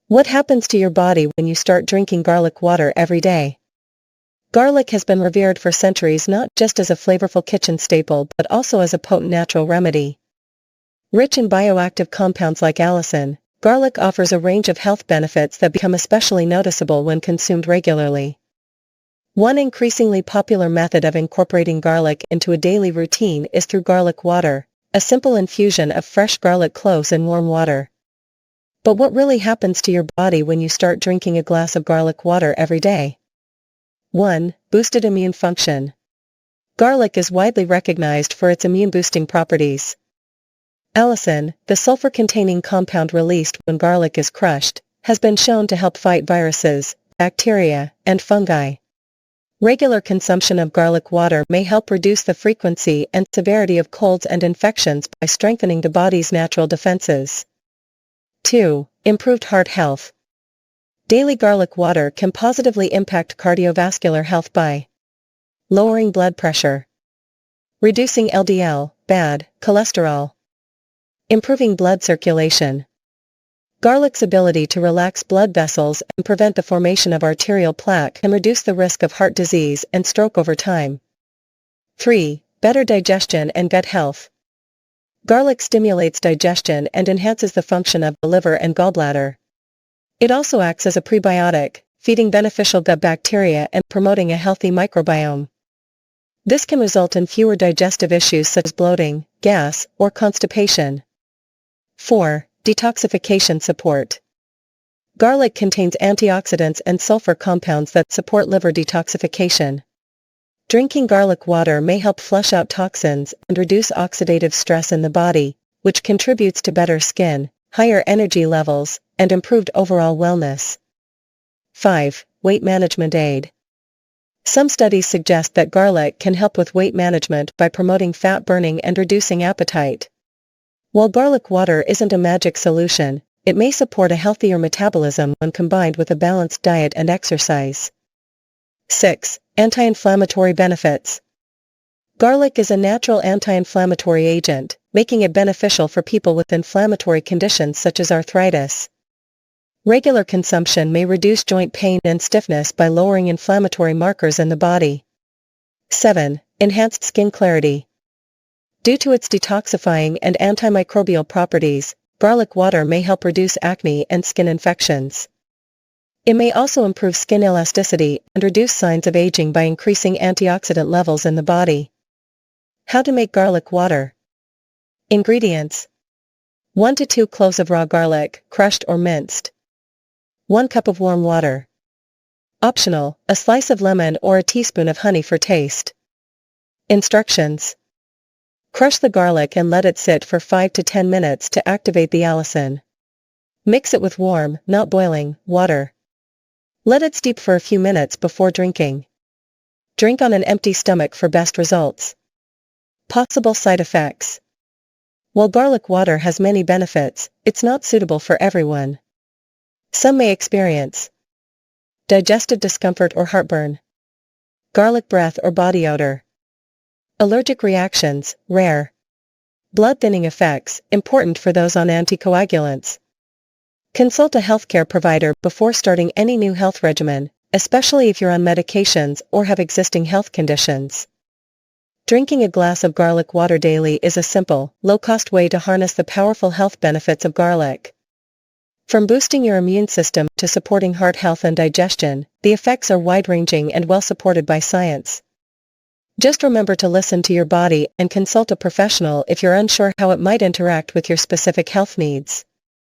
What happens to your body when you start drinking garlic water every day? Garlic has been revered for centuries not just as a flavorful kitchen staple but also as a potent natural remedy. Rich in bioactive compounds like allicin, garlic offers a range of health benefits that become especially noticeable when consumed regularly. One increasingly popular method of incorporating garlic into a daily routine is through garlic water, a simple infusion of fresh garlic cloves in warm water. But what really happens to your body when you start drinking a glass of garlic water every day? 1. Boosted immune function. Garlic is widely recognized for its immune-boosting properties. Allicin, the sulfur-containing compound released when garlic is crushed, has been shown to help fight viruses, bacteria, and fungi. Regular consumption of garlic water may help reduce the frequency and severity of colds and infections by strengthening the body's natural defenses. 2. Improved heart health. Daily garlic water can positively impact cardiovascular health by lowering blood pressure, reducing LDL, bad cholesterol, improving blood circulation. Garlic's ability to relax blood vessels and prevent the formation of arterial plaque can reduce the risk of heart disease and stroke over time. 3. Better digestion and gut health. Garlic stimulates digestion and enhances the function of the liver and gallbladder. It also acts as a prebiotic, feeding beneficial gut bacteria and promoting a healthy microbiome. This can result in fewer digestive issues such as bloating, gas, or constipation. 4. Detoxification support. Garlic contains antioxidants and sulfur compounds that support liver detoxification. Drinking garlic water may help flush out toxins and reduce oxidative stress in the body, which contributes to better skin, higher energy levels, and improved overall wellness. 5. Weight management aid. Some studies suggest that garlic can help with weight management by promoting fat burning and reducing appetite. While garlic water isn't a magic solution, it may support a healthier metabolism when combined with a balanced diet and exercise. 6. Anti-inflammatory benefits. Garlic is a natural anti-inflammatory agent, making it beneficial for people with inflammatory conditions such as arthritis. Regular consumption may reduce joint pain and stiffness by lowering inflammatory markers in the body. 7. Enhanced skin clarity. Due to its detoxifying and antimicrobial properties, garlic water may help reduce acne and skin infections. It may also improve skin elasticity and reduce signs of aging by increasing antioxidant levels in the body. How to make garlic water. Ingredients. 1 to 2 cloves of raw garlic, crushed or minced. 1 cup of warm water. Optional, a slice of lemon or a teaspoon of honey for taste. Instructions. Crush the garlic and let it sit for 5 to 10 minutes to activate the allicin. Mix it with warm, not boiling, water. Let it steep for a few minutes before drinking. Drink on an empty stomach for best results. Possible side effects. While garlic water has many benefits, it's not suitable for everyone. Some may experience digestive discomfort or heartburn, garlic breath or body odor, allergic reactions, rare, blood thinning effects, important for those on anticoagulants. Consult a healthcare provider before starting any new health regimen, especially if you're on medications or have existing health conditions. Drinking a glass of garlic water daily is a simple, low-cost way to harness the powerful health benefits of garlic. From boosting your immune system to supporting heart health and digestion, the effects are wide-ranging and well supported by science. Just remember to listen to your body and consult a professional if you're unsure how it might interact with your specific health needs.